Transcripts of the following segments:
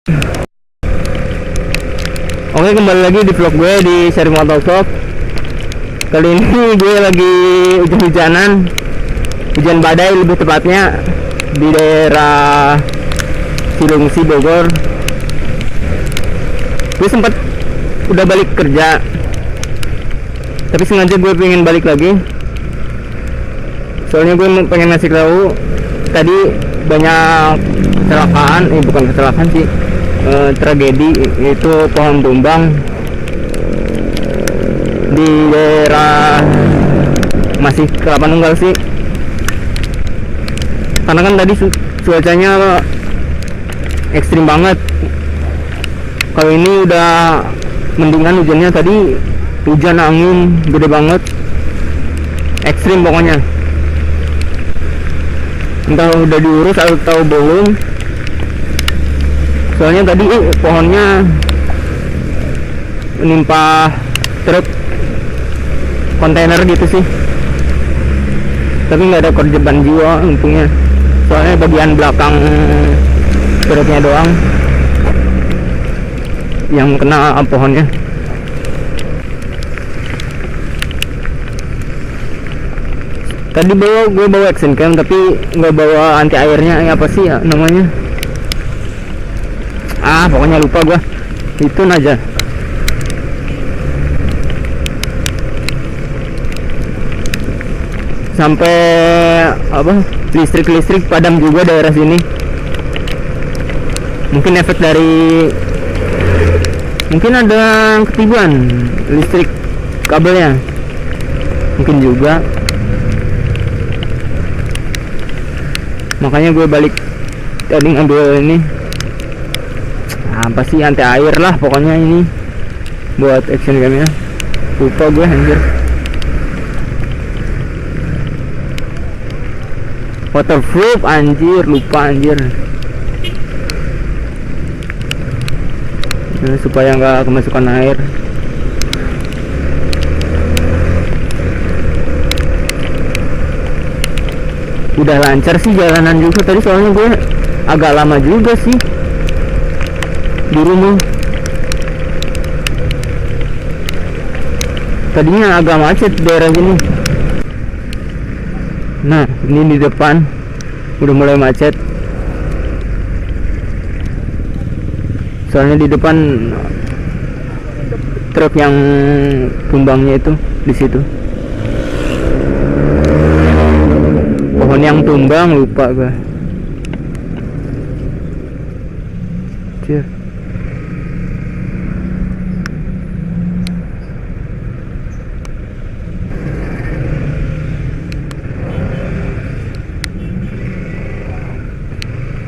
Oke, kembali lagi di vlog gue di Sharing Motorshop. Kali ini gue lagi hujan-hujanan, hujan badai lebih tepatnya, di daerah Cilengsi, Bogor. Gue sempat udah balik kerja, tapi sengaja gue pengen balik lagi. Soalnya gue pengen ngasih tahu, tadi banyak kecelakaan, bukan kecelakaan sih, tragedi, itu pohon tumbang di daerah masih Kelapa Nunggal sih. Karena kan tadi cuacanya ekstrim banget. Kalau ini udah mendingan hujannya, tadi hujan angin gede banget, ekstrim pokoknya. Entah udah diurus atau belum. Soalnya tadi pohonnya menimpa truk kontainer gitu sih, tapi nggak ada korban jiwa untungnya. Soalnya bagian belakang truknya doang yang kena pohonnya. Tadi gue bawa action cam, tapi nggak bawa anti airnya. Apa sih ya namanya? Pokoknya lupa gua. Itu aja. Sampai listrik padam juga daerah sini. Mungkin efek dari, mungkin ada ketiban listrik kabelnya, mungkin juga. Makanya gue balik tadi ngambil ini, apa sih, anti air lah pokoknya ini buat action camnya. Lupa gue anjir. Waterproof anjir, lupa anjir. Nah, supaya nggak kemasukan air. Udah lancar sih jalanan juga tadi, soalnya gue agak lama juga sih di rumah. Tadinya agak macet daerah sini. Nah, ini di depan udah mulai macet. Soalnya di depan truk yang tumbangnya itu di situ. Pohon yang tumbang, lupa gue. Cier.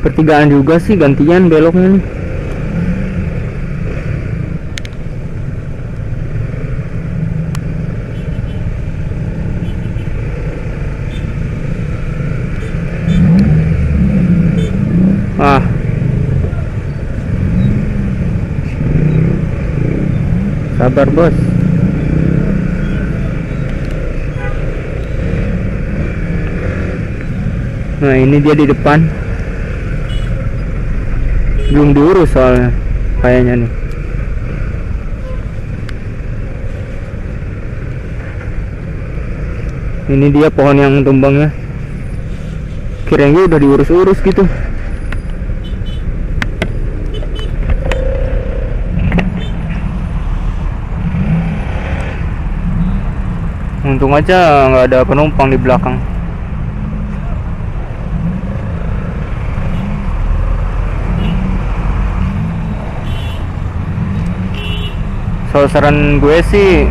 Pertigaan juga sih, gantian beloknya nih. Sabar bos. Nah, ini dia di depan. Belum diurus soalnya kayaknya nih. Ini dia pohon yang tumbangnya. Kirain udah diurus-urus gitu. Untung aja nggak ada penumpang di belakang. So, saran gue sih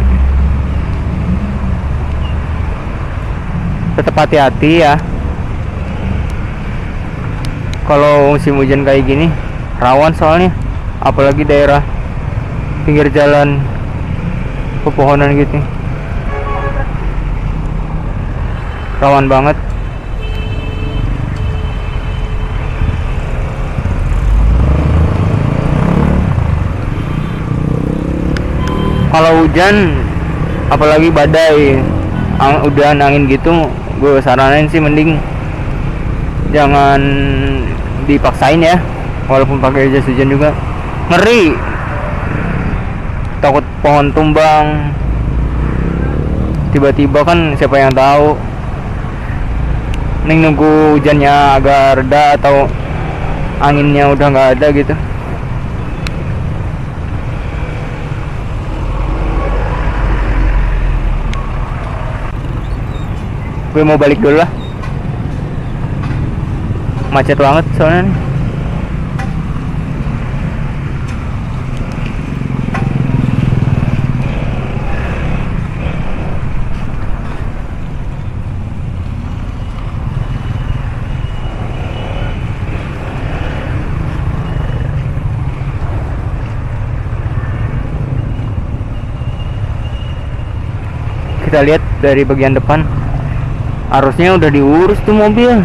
tetap hati-hati ya. Kalau musim hujan kayak gini rawan soalnya, apalagi daerah pinggir jalan pepohonan gitu, rawan banget. Kalau hujan apalagi badai, udah angin gitu, gue saranin sih mending jangan dipaksain ya. walaupun pakai jas hujan juga ngeri, takut pohon tumbang tiba-tiba kan, siapa yang tahu. Nih nunggu hujannya agak reda atau anginnya udah nggak ada gitu. Gue mau balik dulu lah, macet banget soalnya nih. Kita lihat dari bagian depan, arusnya udah diurus tuh mobil,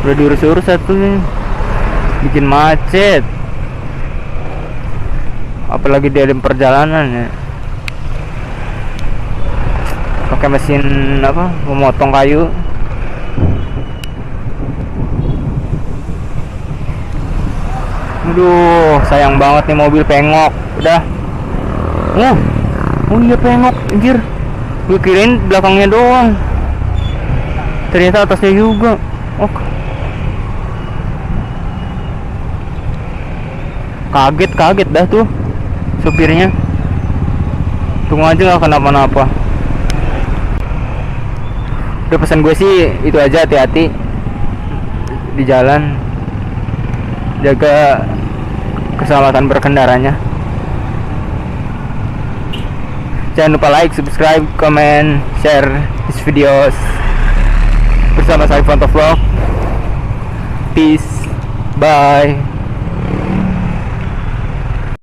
udah diurus-urus satunya, bikin macet, apalagi di dalam perjalanan ya, pakai mesin apa, memotong kayu. Aduh, sayang banget nih mobil pengok, udah. Oh iya pengok, anjir. Gue kirain belakangnya doang, ternyata atasnya juga. Oh, kaget dah tuh supirnya. Tunggu aja nggak kenapa-napa. Udah, pesan gue sih itu aja, hati-hati di jalan, jaga keselamatan berkendaranya. Jangan lupa like, subscribe, comment, share this videos. Bersama saya Fontovlog. Peace. Bye.